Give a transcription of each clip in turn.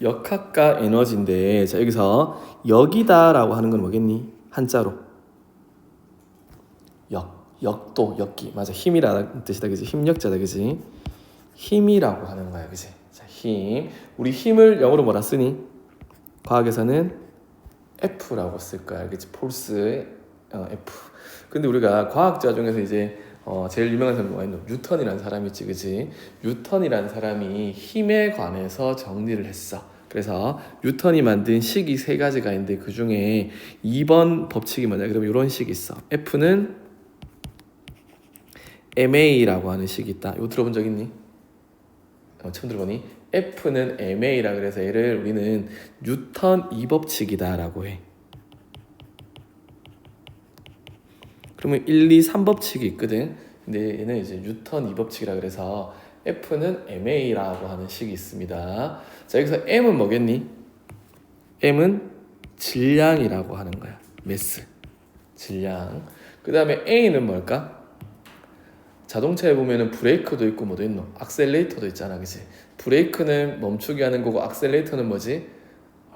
역학과 에너지인데, 자 여기서 역이다라고 하는 건 뭐겠니? 한자로 역도, 역기. 맞아, 힘이라는 뜻이다, 그지? 힘력자다, 그지? 힘이라고 하는 거야, 그지? 자, 힘. 우리 힘을 영어로 뭐라 쓰니? 과학에서는 F라고 쓸 거야, 그지? 폴스, F. 근데 우리가 과학자 중에서 이제 제일 유명한 사람이 뭐가 있노? 뉴턴이라는 사람이 있지, 그지? 뉴턴이라는 사람이 힘에 관해서 정리를 했어. 그래서 뉴턴이 만든 식이 세 가지가 있는데 그 중에 2번 법칙이 뭐냐? 그러면 이런 식이 있어. F는 MA라고 하는 식이 있다. 이거 들어본 적 있니? 처음 들어보니? F는 MA라 그래서 얘를 우리는 뉴턴 2법칙이다라고 해. 그러면 1, 2, 3법칙이 있거든. 근데 얘는 이제 뉴턴 2법칙이라 그래서 F는 MA라고 하는 식이 있습니다. 자, 여기서 M은 뭐겠니? M은 질량이라고 하는 거야. 매스. 질량. 그 다음에 A는 뭘까? 자동차에 보면은 브레이크도 있고 뭐도 있노? 악셀레이터도 있잖아, 그지? 브레이크는 멈추게 하는 거고 악셀레이터는 뭐지?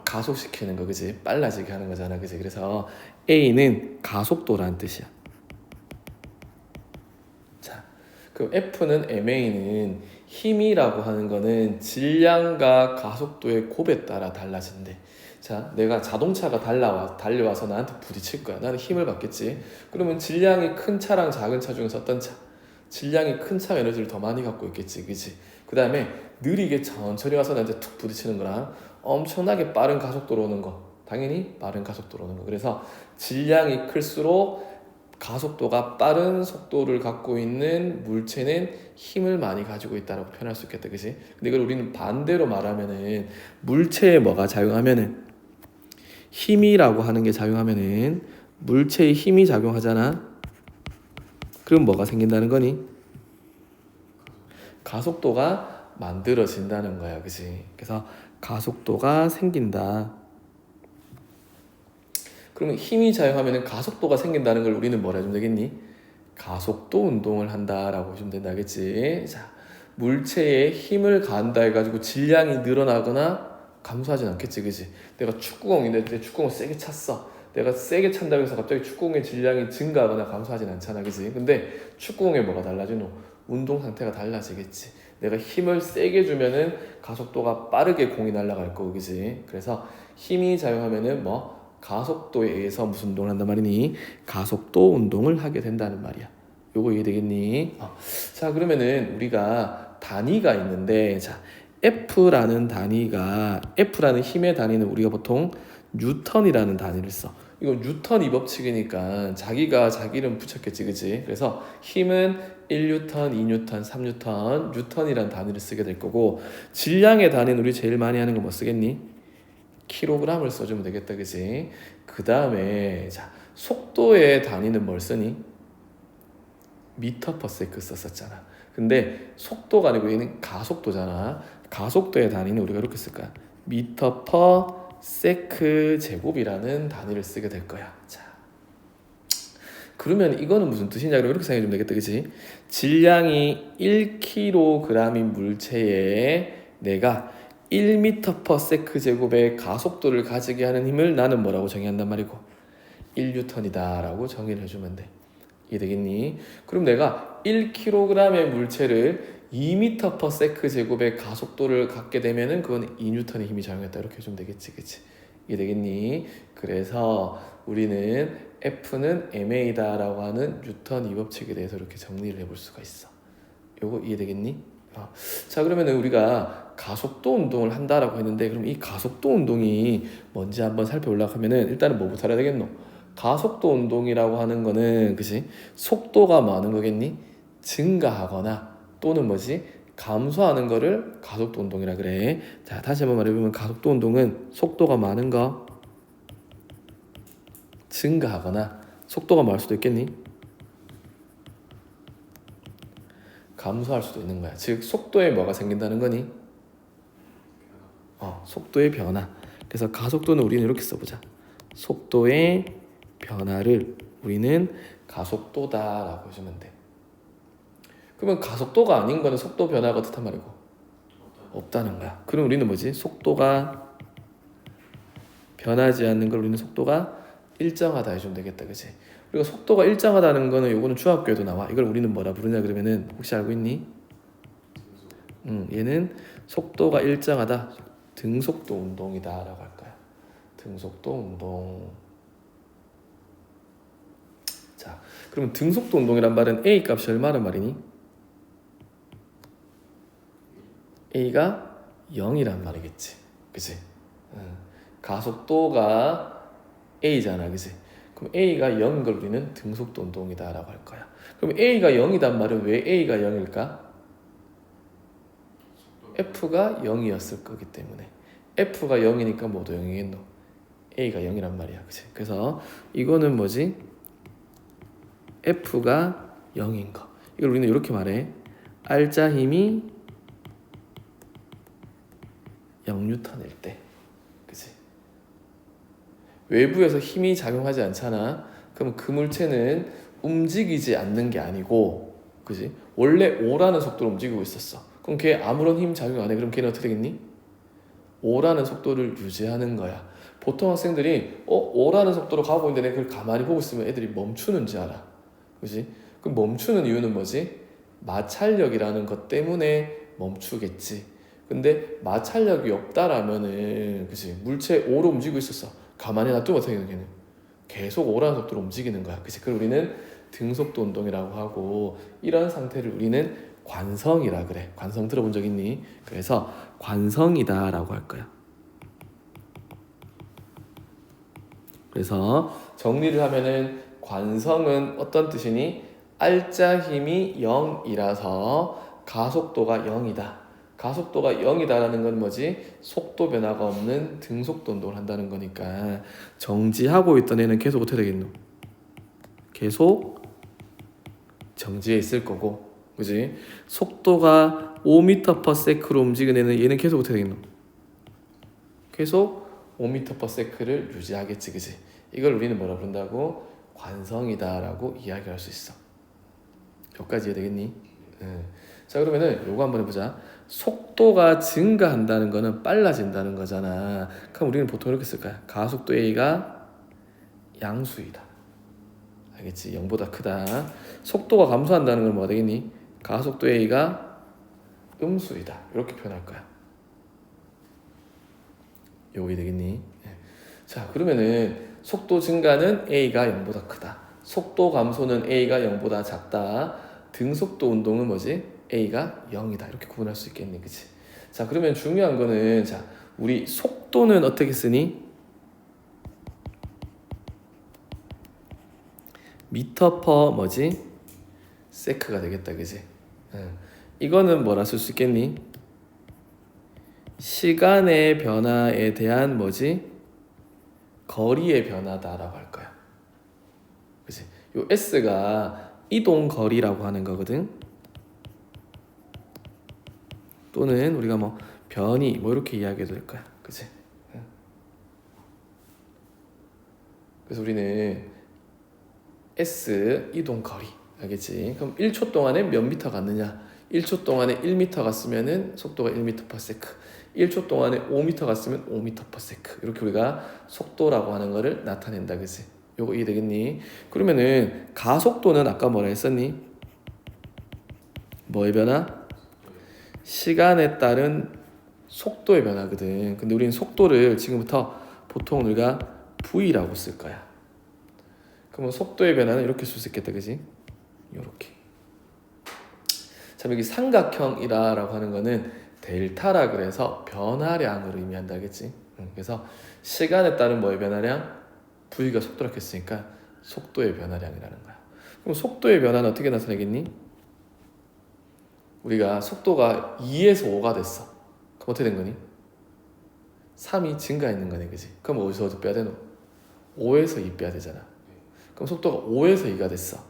가속시키는 거, 그지? 빨라지게 하는 거잖아, 그지? 그래서 A는 가속도라는 뜻이야. 자, 그럼 F는 MA는 힘이라고 하는 거는 질량과 가속도의 곱에 따라 달라진대. 자, 내가 자동차가 달려와서 나한테 부딪힐 거야. 나는 힘을 받겠지. 그러면 질량이 큰 차랑 작은 차 중에서 어떤 차? 질량이 큰 차가 에너지를 더 많이 갖고 있겠지, 그치? 그 다음에 느리게 천천히 와서 나한테 툭 부딪히는 거랑 엄청나게 빠른 가속도로 오는 거, 당연히 빠른 가속도로 오는 거. 그래서 질량이 클수록 가속도가 빠른 속도를 갖고 있는 물체는 힘을 많이 가지고 있다고 표현할 수 있겠다, 그치? 근데 이걸 우리는 반대로 말하면은 물체에 뭐가 작용하면은 힘이라고 하는 게 작용하면은 물체에 힘이 작용하잖아. 그럼 뭐가 생긴다는 거니? 가속도가 만들어진다는 거야, 그치? 그래서 가속도가 생긴다. 그러면 힘이 작용하면 가속도가 생긴다는 걸 우리는 뭐라 해주면 되겠니? 가속도 운동을 한다라고 해주면 된다, 그치? 자, 물체에 힘을 가한다 해가지고 질량이 늘어나거나 감소하진 않겠지, 그치? 내가 축구공인데 내 축구공 세게 찼어. 내가 세게 찬다고 해서 갑자기 축구공의 질량이 증가하거나 감소하진 않잖아, 그치? 근데 축구공에 뭐가 달라지노? 운동 상태가 달라지겠지. 내가 힘을 세게 주면은 가속도가 빠르게 공이 날아갈 거고, 그치? 그래서 힘이 작용하면은 가속도에 의해서 무슨 운동을 한단 말이니? 가속도 운동을 하게 된다는 말이야. 요거 이해되겠니? 자, 그러면은 우리가 단위가 있는데, 자, F라는 힘의 단위는 우리가 보통 뉴턴이라는 단위를 써. 이거 뉴턴 2법칙이니까 자기가 자기 이름 붙였겠지, 그치? 그래서 힘은 1뉴턴, 2뉴턴, 3뉴턴, 뉴턴이라는 단위를 쓰게 될 거고, 질량의 단위는 우리 제일 많이 하는 거 뭐 쓰겠니? 킬로그램을 써주면 되겠다, 그치? 그 다음에 자, 속도의 단위는 뭘 쓰니? 미터 퍼 세크 썼었잖아. 근데 속도가 아니고 얘는 가속도잖아. 가속도의 단위는 우리가 이렇게 쓸 거야. 미터 퍼 세크 제곱이라는 단위를 쓰게 될 거야. 자, 그러면 이거는 무슨 뜻이냐? 그럼 이렇게 생각해주면 되겠다, 그치? 질량이 1kg인 물체에 내가 1m per 세크 제곱의 가속도를 가지게 하는 힘을 나는 뭐라고 정의한단 말이고 1뉴턴이다 라고 정의를 해주면 돼. 이해되겠니? 그럼 내가 1kg의 물체를 2m per 세크 제곱의 가속도를 갖게 되면은 그건 2뉴턴의 힘이 작용했다 이렇게 해주면 되겠지, 그치? 이해되겠니? 그래서 우리는 F는 MA다 라고 하는 뉴턴 2법칙에 대해서 이렇게 정리를 해볼 수가 있어. 요거 이해되겠니? 자, 그러면 우리가 가속도 운동을 한다라고 했는데, 그럼 이 가속도 운동이 뭔지 한번 살펴보려고 하면은 일단은 뭐부터 알아야 되겠노? 가속도 운동이라고 하는 거는, 그치? 속도가 많은 거겠니? 증가하거나 또는 뭐지? 감소하는 거를 가속도 운동이라 그래. 자, 다시 한번 말해보면 가속도 운동은 속도가 많은 거 증가하거나 속도가 많을 수도 있겠니? 감소할 수도 있는 거야. 즉 속도에 뭐가 생긴다는 거니? 속도의 변화. 그래서 가속도는 우리는 이렇게 써보자. 속도의 변화를 우리는 가속도다라고 해주면 돼. 그러면 가속도가 아닌 거는 속도 변화가 어떻단 말이고? 없다는 거야. 그럼 우리는 뭐지? 속도가 변하지 않는 걸 우리는 속도가 일정하다 해주면 되겠다, 그치? 우리가 속도가 일정하다는 거는 요거는 중학교에도 나와. 이걸 우리는 뭐라 부르냐 그러면은 혹시 알고 있니? 얘는 속도가 일정하다, 등속도 운동이다라고 할 거야. 등속도 운동. 자, 그러면 등속도 운동이란 말은 A 값이 얼마란 말이니? A가 0이란 말이겠지, 그치? 가속도가 A잖아, 그치? 그럼 A가 0인 걸 우리는 등속도 운동이다라고 할 거야. 그럼 A가 0이단 말은 왜 A가 0일까? F가 0이었을 거기 때문에. F가 0이니까 모두 0이겠노? A가 0이란 말이야, 그치? 그래서 이거는 뭐지? F가 0인 거. 이걸 우리는 이렇게 말해. R자 힘이 0N일 때, 그치? 외부에서 힘이 작용하지 않잖아. 그럼 그 물체는 움직이지 않는 게 아니고, 그치? 원래 O라는 속도로 움직이고 있었어. 그럼 걔 아무런 힘 작용 안 해. 그럼 걔는 어떻게 되겠니? O라는 속도를 유지하는 거야. 보통 학생들이 O라는 속도로 가고 있는데 그걸 가만히 보고 있으면 애들이 멈추는지 알아. 그치? 그럼 멈추는 이유는 뭐지? 마찰력이라는 것 때문에 멈추겠지. 근데 마찰력이 없다라면은, 그치? 물체 O로 움직이고 있었어. 가만히 놔두면 어떻게 되는 걔는? 계속 O라는 속도로 움직이는 거야. 그치? 그걸 우리는 등속도 운동이라고 하고, 이런 상태를 우리는 관성이라 그래. 관성 들어본 적 있니? 그래서 관성이다라고 할 거야. 그래서 정리를 하면은 관성은 어떤 뜻이니? R자 힘이 0이라서 가속도가 0이다. 가속도가 0이다라는 건 뭐지? 속도 변화가 없는 등속도 운동을 한다는 거니까 정지하고 있던 애는 계속 어떻게 되겠노? 계속 정지해 있을 거고, 그지? 속도가 5m/s로 움직이는 애는 얘는 계속 어떻게 되겠노? 계속 5m/s를 유지하겠지, 그지? 이걸 우리는 뭐라 부른다고? 관성이다라고 이야기할 수 있어. 여기까지 이해되겠니? 자, 그러면은 요거 한번 해보자. 속도가 증가한다는 거는 빨라진다는 거잖아. 그럼 우리는 보통 이렇게 쓸 거야. 가속도 A가 양수이다. 알겠지? 0보다 크다. 속도가 감소한다는 건 뭐가 되겠니? 가속도 A가 음수이다. 이렇게 표현할 거야. 요게 되겠니? 자, 그러면은 속도 증가는 A가 0보다 크다. 속도 감소는 A가 0보다 작다. 등속도 운동은 뭐지? A가 0이다. 이렇게 구분할 수 있겠니? 그치? 자, 그러면 중요한 거는, 자, 우리 속도는 어떻게 쓰니? 미터 퍼 뭐지? 세크가 되겠다, 그치? 이거는 뭐라 쓸 수 있겠니? 시간의 변화에 대한 뭐지? 거리의 변화다라고 할 거야. 그치? 요 S가 이동 거리라고 하는 거거든. 또는 우리가 뭐 변이 뭐 이렇게 이야기해도 될 거야. 그치? 그래서 우리는 S 이동 거리, 알겠지? 그럼 1초 동안에 몇 미터 갔느냐? 1초 동안에 1미터 갔으면은 속도가 1m/s. 1초 동안에 5미터 갔으면 5m/s. 이렇게 우리가 속도라고 하는 거를 나타낸다, 그치? 요거 이해되겠니? 그러면은 가속도는 아까 뭐라 했었니? 뭐의 변화? 시간에 따른 속도의 변화거든. 근데 우리는 속도를 지금부터 보통 우리가 V라고 쓸 거야. 그러면 속도의 변화는 이렇게 쓸 수 있겠다, 그지? 이렇게. 자, 여기 삼각형이라고 하는 거는 델타라 그래서 변화량을 의미한다, 알겠지? 그래서 시간에 따른 뭐의 변화량? V가 속도라고 했으니까 속도의 변화량이라는 거야. 그럼 속도의 변화는 어떻게 나타내겠니? 우리가 속도가 2에서 5가 됐어. 그럼 어떻게 된 거니? 3이 증가했는 거네, 그지? 그럼 어디서 빼야 되노? 5에서 2 빼야 되잖아. 그럼 속도가 5에서 2가 됐어.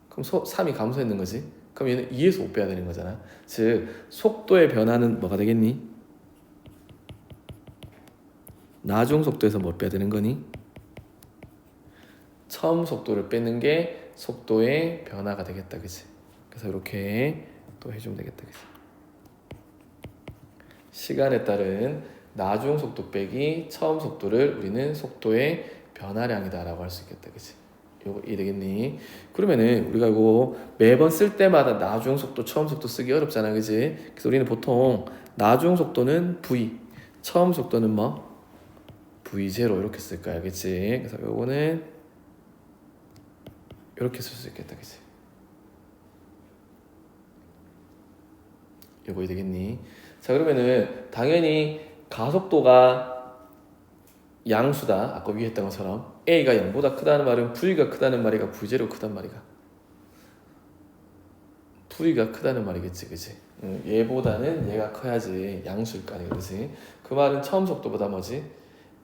그럼 3이 감소했는 거지? 그럼 얘는 2에서 5 빼야 되는 거잖아. 즉 속도의 변화는 뭐가 되겠니? 나중 속도에서 뭐 빼야 되는 거니? 처음 속도를 빼는 게 속도의 변화가 되겠다, 그치? 그래서 이렇게 또 해주면 되겠다, 그치? 시간에 따른 나중 속도 빼기 처음 속도를 우리는 속도의 변화량이다라고 할 수 있겠다, 그치? 요거 이해되겠니? 그러면은 우리가 이거 매번 쓸 때마다 나중 속도, 처음 속도 쓰기 어렵잖아, 그치? 그래서 우리는 보통 나중 속도는 V, 처음 속도는 뭐? V0 이렇게 쓸 거야, 그치? 그래서 요거는 이렇게 쓸 수 있겠다, 그치? 요거 이해되겠니? 자, 그러면은 당연히 가속도가 양수다. 아까 위에 했던 것처럼 A가 0보다 크다는 말은 V가 크다는 말이가 V0 크단 말이가. V가 크다는 말이겠지, 그치? 얘보다는 얘가 커야지 양수일 거 아니야, 그치? 그 말은 처음 속도보다 뭐지?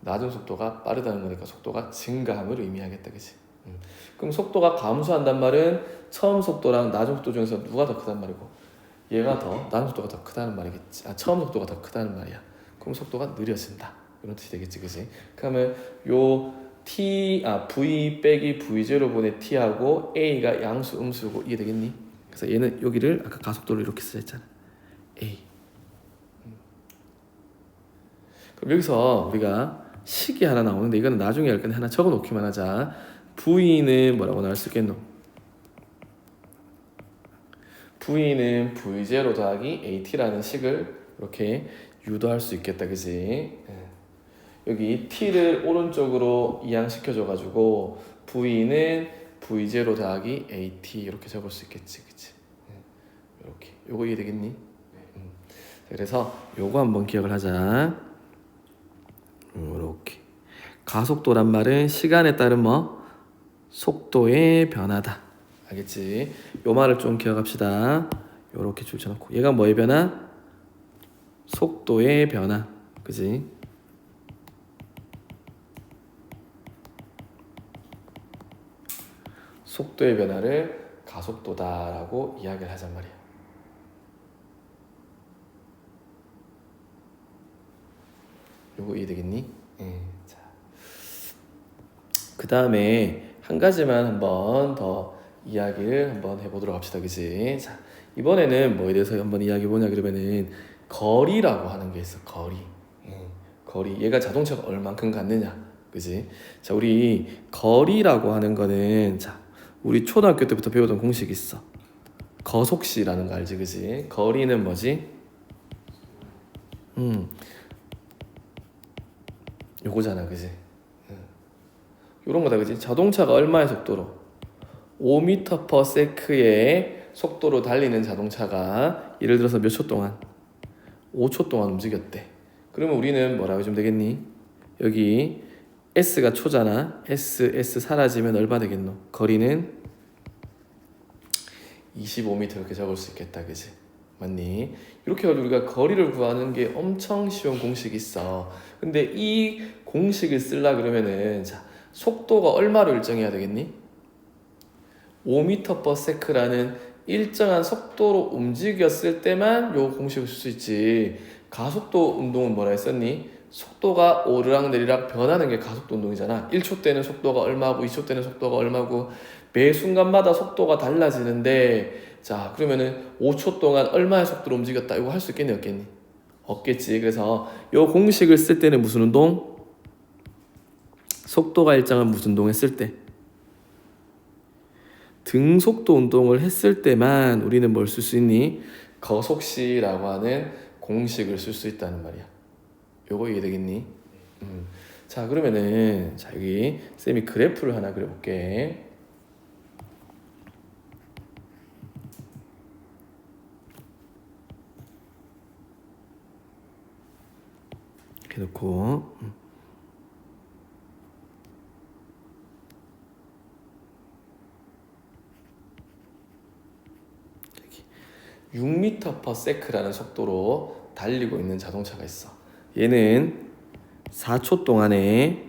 낮은 속도가 빠르다는 거니까 속도가 증가함을 의미하겠다, 그치? 그럼 속도가 감소한단 말은 처음 속도랑 낮은 속도 중에서 누가 더 크단 말이고 얘가 더 낮은 속도가 더 크다는 말이겠지. 처음 속도가 더 크다는 말이야. 그럼 속도가 느려진다. 이런 뜻이 되겠지, 그치? 그러면 요 V 빼기 V0분의 T하고 A가 양수 음수고 이게 되겠니? 그래서 얘는 여기를 아까 가속도를 이렇게 쓰자 했잖아. A. 그럼 여기서 우리가 식이 하나 나오는데 이거는 나중에 할 건데 하나 적어 놓기만 하자. V는 뭐라고 나올 수 있겠노? V는 V0 더하기 AT라는 식을 이렇게 유도할 수 있겠다, 그지? 여기 T를 오른쪽으로 이항시켜줘가지고 V는 V0 더하기 AT 이렇게 적을 수 있겠지, 그치? 이렇게. 요거 이해되겠니? 그래서 요거 한번 기억을 하자. 이렇게. 가속도란 말은 시간에 따른 뭐? 속도의 변화다. 알겠지? 요 말을 좀 기억합시다. 요렇게 줄 쳐놓고 얘가 뭐의 변화? 속도의 변화. 그지? 속도의 변화를 가속도다라고 이야기를 하잔 말이야. 요거 이해되겠니? 자, 그 다음에 한 가지만 한번 더 이야기를 한번 해보도록 합시다, 그지? 자, 이번에는 뭐에 대해서 한번 이야기해 보냐 그러면은 거리라고 하는 게 있어. 거리. 얘가 자동차가 얼만큼 갔느냐, 그지? 자, 우리 거리라고 하는 거는 자, 우리 초등학교 때부터 배우던 공식이 있어. 거속시라는 거 알지, 그지? 거리는 뭐지? 요거잖아, 그지? 요런 거다, 그지? 자동차가 얼마의 속도로? 5m/s의 속도로 달리는 자동차가 예를 들어서 몇 초 동안? 5초 동안 움직였대. 그러면 우리는 뭐라고 해주면 되겠니? 여기 S가 초잖아. S 사라지면 얼마 되겠노? 거리는 25m 이렇게 적을 수 있겠다, 그지? 맞니? 이렇게 해가지고 우리가 거리를 구하는 게 엄청 쉬운 공식이 있어. 근데 이 공식을 쓰려 그러면은 자, 속도가 얼마로 일정해야 되겠니? 5m/s라는 일정한 속도로 움직였을 때만 요 공식을 쓸 수 있지. 가속도 운동은 뭐라 했었니? 속도가 오르락내리락 변하는 게 가속도 운동이잖아. 1초 때는 속도가 얼마고 2초 때는 속도가 얼마고 매 순간마다 속도가 달라지는데 자, 그러면은 5초 동안 얼마의 속도로 움직였다. 이거 할 수 있겠니 없겠니? 없겠지. 그래서 요 공식을 쓸 때는 무슨 운동? 속도가 일정한 무슨 운동 했을 때? 등속도 운동을 했을 때만 우리는 뭘 쓸 수 있니? 거속시라고 하는 공식을 쓸 수 있다는 말이야. 요거 이해되겠니? 자, 그러면은 자, 여기 쌤이 그래프를 하나 그려볼게. 이렇게 놓고 6m/s라는 속도로 달리고 있는 자동차가 있어. 얘는 4초 동안에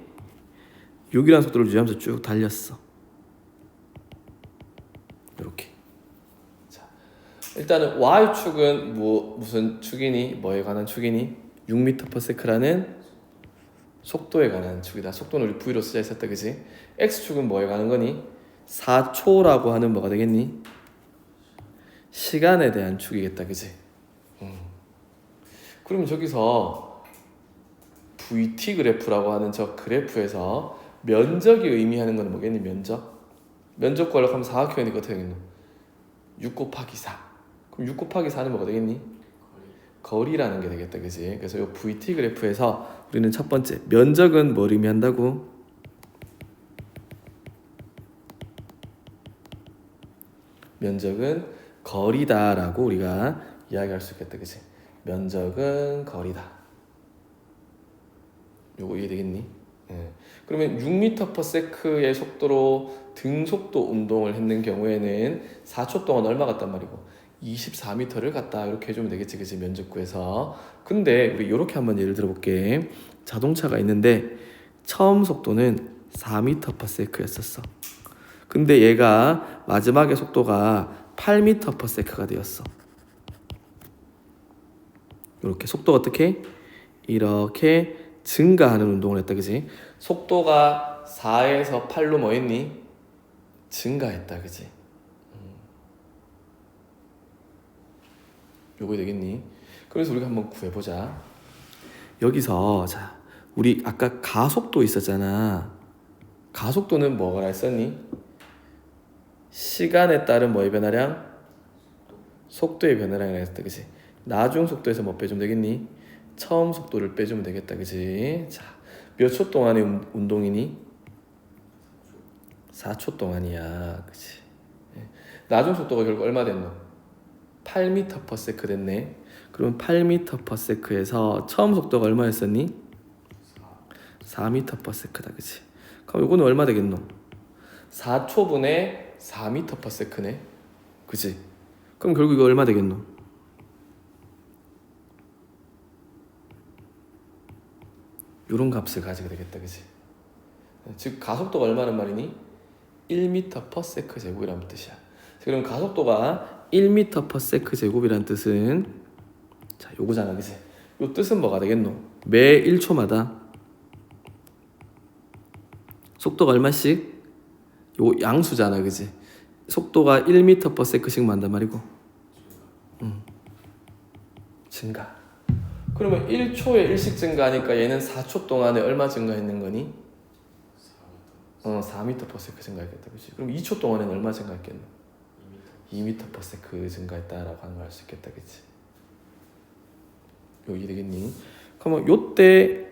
6이라는 속도를 유지하면서 쭉 달렸어. 이렇게. 자, 일단은 y축은 무슨 축이니? 뭐에 관한 축이니? 6m/s라는 속도에 관한 축이다. 속도는 우리 v로 쓰자 했었다, 그지? x축은 뭐에 관한 거니? 4초라고 하는 뭐가 되겠니? 시간에 대한 축이겠다, 그지? 그러면 저기서 VT 그래프라고 하는 저 그래프에서 면적이 의미하는 건 뭐겠니? 면적 구하려고 하면 사각형이니까 어떻게 되겠노? 6 곱하기 4. 그럼 6 곱하기 4는 뭐가 되겠니? 거리라는 게 되겠다, 그지? 그래서 이 VT 그래프에서 우리는 첫 번째 면적은 뭘 의미한다고? 면적은 거리다라고 우리가 이야기할 수 있겠다, 그지? 면적은 거리다. 요거 이해되겠니? 예. 그러면 6m/s의 속도로 등속도 운동을 했는 경우에는 4초 동안 얼마 갔단 말이고 24m를 갔다 이렇게 해주면 되겠지, 그치? 면적 구해서. 근데 우리 이렇게 한번 예를 들어볼게. 자동차가 있는데 처음 속도는 4m/s였었어. 근데 얘가 마지막에 속도가 8m/s가 되었어. 이렇게 속도가 어떻게? 이렇게 증가하는 운동을 했다, 그지? 속도가 4에서 8로 뭐 했니? 증가했다, 그지? 요거 되겠니? 그래서 우리가 한번 구해보자. 여기서 자, 우리 아까 가속도 있었잖아. 가속도는 뭐라 했었니? 시간에 따른 뭐의 변화량? 속도의 변화량이라 했다, 그지? 나중 속도에서 뭐 빼주면 되겠니? 처음 속도를 빼주면 되겠다, 그지? 자, 몇 초 동안의 운동이니? 4초 동안이야, 그지? 나중 속도가 결국 얼마 됐노? 8m/s 됐네. 그럼 8m/s에서 처음 속도가 얼마였었니? 4m/s다, 그지? 그럼 이거는 얼마 되겠노? 4초분의 4m/s네, 그지? 그럼 결국 이거 얼마 되겠노? 이런 값을 가지게 되겠다, 그지? 즉 가속도가 얼마란 말이니? 1m/s 제곱이라는 뜻이야. 그럼 가속도가 1m/s 제곱이라는 뜻은 자 요거잖아, 그지? 요 뜻은 뭐가 되겠노? 매 1초마다 속도가 얼마씩? 요 양수잖아, 그지? 속도가 1m/s씩 만단 말이고 증가. 그러면 1초에 1씩 증가하니까 얘는 4초 동안에 얼마 증가했는 거니? 4m/s 증가했겠다, 그렇지? 그럼 2초 동안에는 얼마 증가했겠노? 2m/s 증가했다라고 하는 걸 알 수 있겠다, 그렇지? 여기 되겠니? 그러면 요때는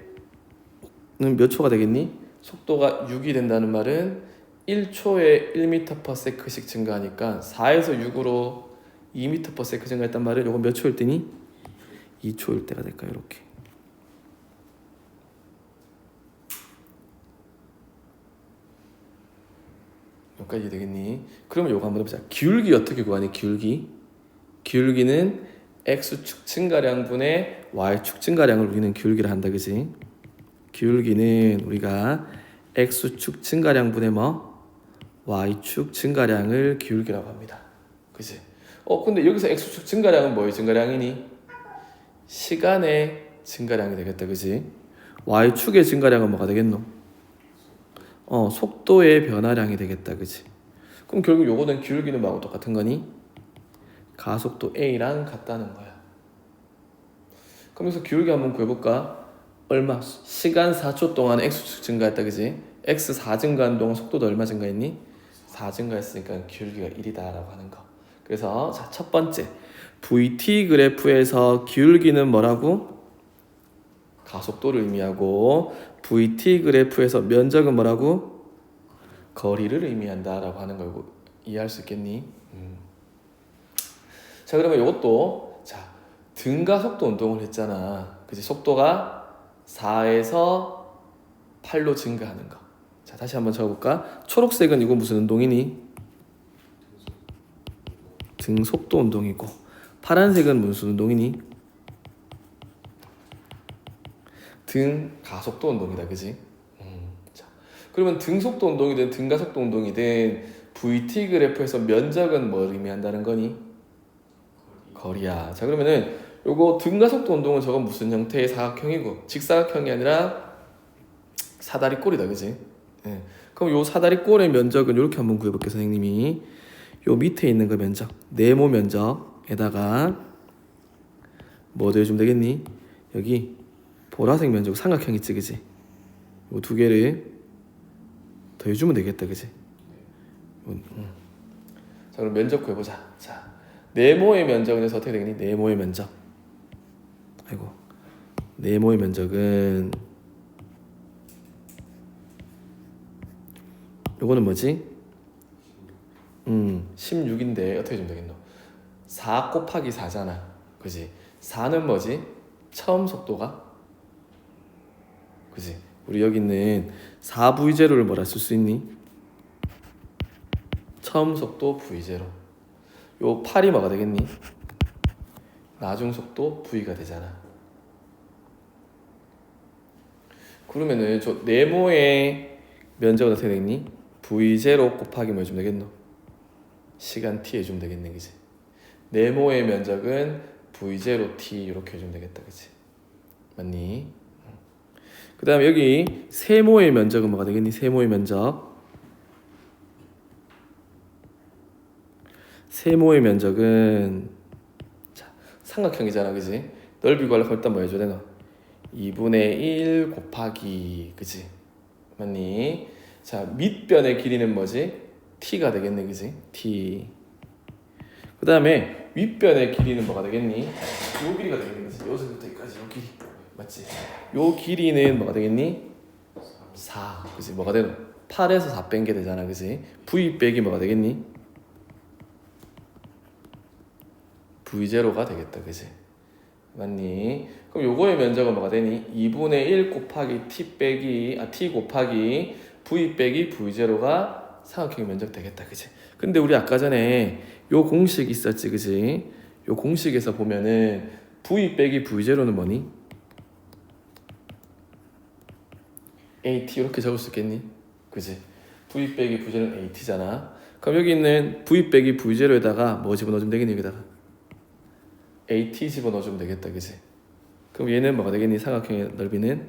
몇 초가 되겠니? 속도가 6이 된다는 말은 1초에 1m/s씩 증가하니까 4에서 6으로 2m/s 증가했단 말은 요거 몇 초일 때니? 2초일 때가 될까, 이렇게. 여기까지 되겠니? 그러면 요거 한번 해보자. 기울기 어떻게 구하니? 기울기는 x축 증가량분의 y축 증가량을 우리는 기울기를 한다, 그지? 기울기는 우리가 x축 증가량분의 y축 증가량을 기울기라고 합니다, 그지? 근데 여기서 x축 증가량은 뭐의 증가량이니? 시간의 증가량이 되겠다, 그지? y축의 증가량은 뭐가 되겠노? 속도의 변화량이 되겠다, 그지? 그럼 결국 요거는 기울기는 뭐하고 똑같은 거니? 가속도 A랑 같다는 거야. 그러면서 기울기 한번 구해볼까? 얼마? 시간 4초 동안 X축 증가했다, 그지? X 4 증가한 동안 속도도 얼마 증가했니? 4 증가했으니까 기울기가 1이다 라고 하는 거. 그래서 자, 첫 번째 VT 그래프에서 기울기는 뭐라고? 가속도를 의미하고 VT 그래프에서 면적은 뭐라고? 거리를 의미한다 라고 하는 걸 이해할 수 있겠니? 자, 그러면 이것도 자, 등가속도 운동을 했잖아, 그치? 속도가 4에서 8로 증가하는 거. 자, 다시 한번 적어볼까? 초록색은 이거 무슨 운동이니? 등속도 운동이고, 파란색은 무슨 운동이니? 등가속도 운동이다, 그지? 자, 그러면 등속도 운동이든 등가속도 운동이든 VT 그래프에서 면적은 뭘 의미한다는 거니? 거리야. 자, 그러면은 요거 등가속도 운동은 저건 무슨 형태의 사각형이고 직사각형이 아니라 사다리꼴이다, 그지? 예. 그럼 요 사다리꼴의 면적은 이렇게 한번 구해볼게요, 선생님이. 요 밑에 있는 그 면적, 네모 면적에다가 뭐 더해주면 되겠니? 여기 보라색 면적 삼각형 있지, 그지? 요 두 개를 더해주면 되겠다, 그지? 자, 그럼 면적 구해보자. 자, 네모의 면적은 그래서 어떻게 되겠니? 네모의 면적. 아이고, 네모의 면적은 요거는 뭐지? 16인데 어떻게 좀 되겠노? 4 곱하기 4잖아, 그지? 4는 뭐지? 처음 속도가, 그지? 우리 여기 있는 4v제로를 뭐라 쓸 수 있니? 처음 속도 v제로. 요 8이 뭐가 되겠니? 나중 속도 v가 되잖아. 그러면은 저 네모의 면적은 어떻게 되겠니? v제로 곱하기 뭐 해주면 되겠노? 시간 t 해주면 되겠네, 그지? 네모의 면적은 v제로 t 이렇게 해주면 되겠다, 그지? 맞니? 그 다음에 여기 세모의 면적은 뭐가 되겠니? 세모의 면적. 세모의 면적은 자, 삼각형이잖아, 그지? 넓이 구하려고 일단 뭐 해줘야 되나? 2분의 1 곱하기, 그지? 맞니? 자, 밑변의 길이는 뭐지? t가 되겠네, 그지? t. 그 다음에 윗변의 길이는 뭐가 되겠니? 요 길이가 되겠네, 그지? 여기서부터 여기까지 요 길이 맞지? 요 길이는 뭐가 되겠니? 4, 그지? 뭐가 되노? 8에서 4 뺀 게 되잖아, 그지? v 빼기 뭐가 되겠니? v제로가 되겠다, 그지? 맞니? 그럼 요거의 면적은 뭐가 되니? 2분의 1 곱하기 t 빼기 t 곱하기 v 빼기 v제로가 삼각형의 면적 되겠다, 그지? 근데 우리 아까 전에 요 공식 있었지, 그지? 요 공식에서 보면은 v 빼기 v제로는 뭐니? AT 이렇게 적을 수 있겠니? 그지? v 빼기 v제로는 AT잖아. 그럼 여기 있는 v 빼기 v제로에다가 뭐 집어넣어주면 되겠니? 여기다가 AT 집어넣어주면 되겠다, 그지? 그럼 얘는 뭐가 되겠니? 삼각형의 넓이는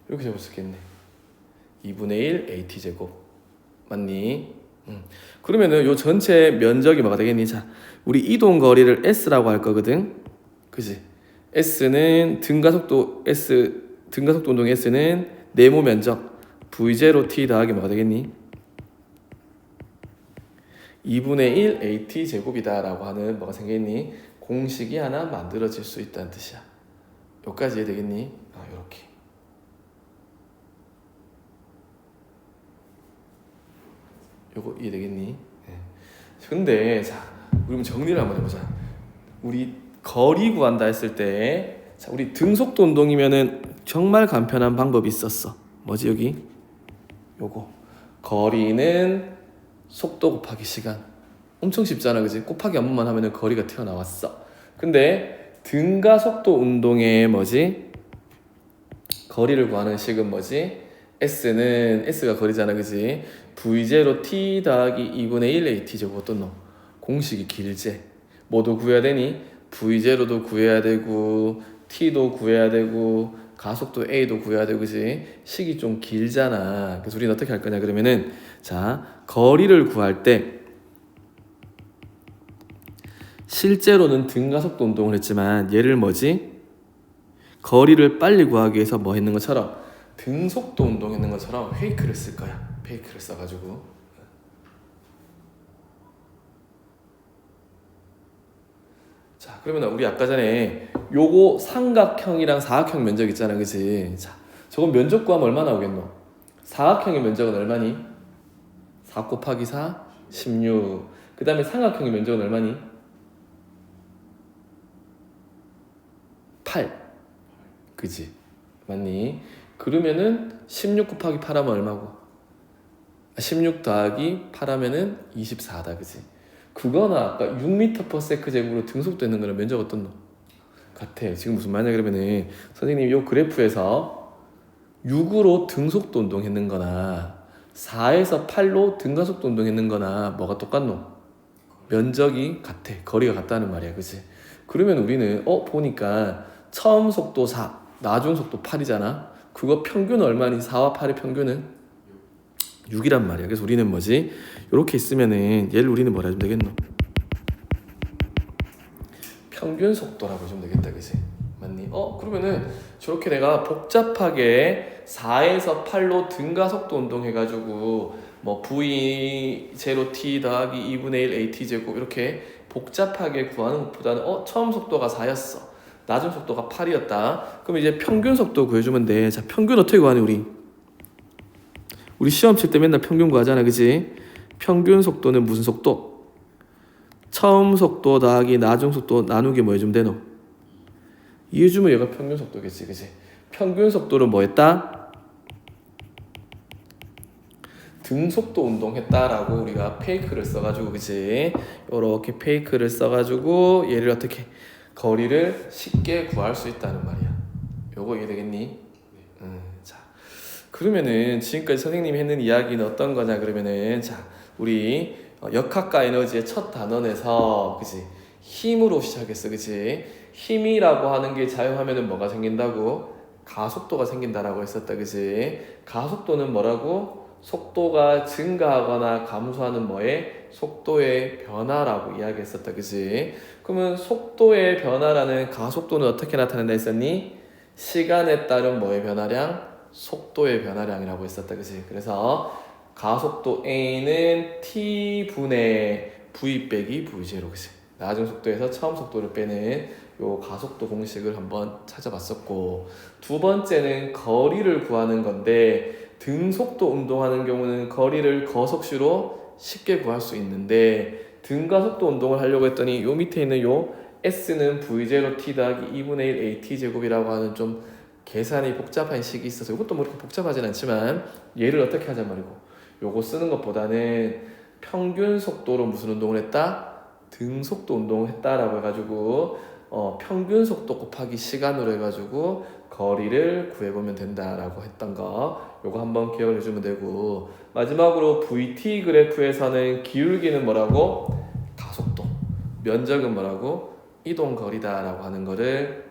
이렇게 적을 수 있겠네. 2분의 1 AT 제곱. 맞니? 그러면은 요 전체 면적이 뭐가 되겠니? 자, 우리 이동 거리를 S라고 할 거거든. 그지? S는 등가속도 운동 S는 네모 면적 V0 T 더하기 뭐가 되겠니? 2분의 1 AT 제곱이다 라고 하는 뭐가 생겼니? 공식이 하나 만들어질 수 있다는 뜻이야. 여기까지 이해되겠니? 요렇게. 요거 이해되겠니? 네. 근데 자, 우리 정리를 한번 해보자. 우리 거리 구한다 했을 때, 자, 우리 등속도 운동이면은 정말 간편한 방법이 있었어. 뭐지 여기? 요거. 거리는 속도 곱하기 시간. 엄청 쉽잖아, 그지? 곱하기 한 번만 하면은 거리가 튀어나왔어. 근데 등가속도 운동의 뭐지? 거리를 구하는 식은 뭐지? S가 거리잖아, 그지? V0 T 더하기 2분의 1 AT 제곱 어떤 공식이 길지? 뭐도 구해야 되니? V0도 구해야 되고 T도 구해야 되고 가속도 A도 구해야 되고, 그지? 식이 좀 길잖아. 그래서 우리는 어떻게 할 거냐 그러면은, 자, 거리를 구할 때 실제로는 등가속도 운동을 했지만 얘를 뭐지? 거리를 빨리 구하기 위해서 뭐 했는 것처럼 등속도 운동했는 것처럼 페이크를 쓸 거야. 페이크를 써가지고. 자, 그러면 우리 아까 전에 요거 삼각형이랑 사각형 면적 있잖아, 그치? 자, 저건 면적 구하면 얼마 나오겠노? 사각형의 면적은 얼마니? 4 곱하기 4, 16. 그 다음에 삼각형의 면적은 얼마니? 8. 그지? 맞니? 그러면은 16 곱하기 8 하면 얼마고? 16 더하기 8 하면은 24다, 그지? 그거나 아까 6m/s 제곱으로 등속되는 거는 면적 어떤 놈? 같아. 지금 무슨 말이냐 그러면은 선생님이 요 그래프에서 6으로 등속도 운동했는 거나 4에서 8로 등가속도 운동했는 거나 뭐가 똑같노? 면적이 같아. 거리가 같다는 말이야, 그지? 그러면 우리는 보니까 처음 속도 4, 나중 속도 8이잖아. 그거 평균은 얼마니? 4와 8의 평균은 6이란 말이야. 그래서 우리는 뭐지? 이렇게 있으면은 얘를 우리는 뭐라 해주면 되겠노? 평균 속도라고 보시면 되겠다, 그지? 맞니? 그러면은 저렇게 내가 복잡하게 4에서 8로 등가 속도 운동 해가지고 뭐 V0t 더하기 2분의 1 at 제곱 이렇게 복잡하게 구하는 것보다는 처음 속도가 4였어. 낮은 속도가 8이었다. 그럼 이제 평균 속도 구해주면 돼. 자, 평균 어떻게 구하니 우리 시험 칠 때 맨날 평균 구하잖아, 그지? 평균 속도는 무슨 속도? 처음 속도 더하기 낮은 속도 나누기 뭐 해주면 되노? 이해주면 얘가 평균 속도겠지, 그지? 평균 속도를 뭐 했다? 등속도 운동했다라고 우리가 페이크를 써가지고, 그지? 요렇게 페이크를 써가지고 얘를 어떻게 거리를 쉽게 구할 수 있다는 말이야. 요거 이해되겠니? 자, 그러면은 지금까지 선생님이 했는 이야기는 어떤 거냐 그러면은, 자, 우리 역학과 에너지의 첫 단원에서, 그지? 힘으로 시작했어, 그지? 힘이라고 하는 게 작용하면은 뭐가 생긴다고? 가속도가 생긴다라고 했었다, 그지? 가속도는 뭐라고? 속도가 증가하거나 감소하는 뭐에? 속도의 변화라고 이야기했었다, 그지? 그러면 속도의 변화라는 가속도는 어떻게 나타낸다 했었니? 시간에 따른 뭐의 변화량? 속도의 변화량이라고 했었다, 그지? 그래서 가속도 A는 T분의 V 빼기 V0, 그지? 낮은 속도에서 처음 속도를 빼는 요 가속도 공식을 한번 찾아봤었고, 두 번째는 거리를 구하는 건데, 등속도 운동하는 경우는 거리를 거속시로 쉽게 구할 수 있는데, 등가속도 운동을 하려고 했더니 요 밑에 있는 요 S는 V0t 더하기 2분의 1 at 제곱이라고 하는 좀 계산이 복잡한 식이 있어서, 이것도 뭐 이렇게 복잡하진 않지만 얘를 어떻게 하자 말이고, 요거 쓰는 것보다는 평균 속도로 무슨 운동을 했다? 등속도 운동을 했다라고 해가지고 평균 속도 곱하기 시간으로 해가지고 거리를 구해보면 된다라고 했던 거, 요거 한번 기억을 해주면 되고, 마지막으로 VT 그래프에서는 기울기는 뭐라고? 가속도, 면적은 뭐라고? 이동거리다라고 하는 거를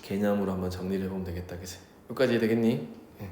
개념으로 한번 정리를 해보면 되겠다, 그치? 여기까지 되겠니? 네.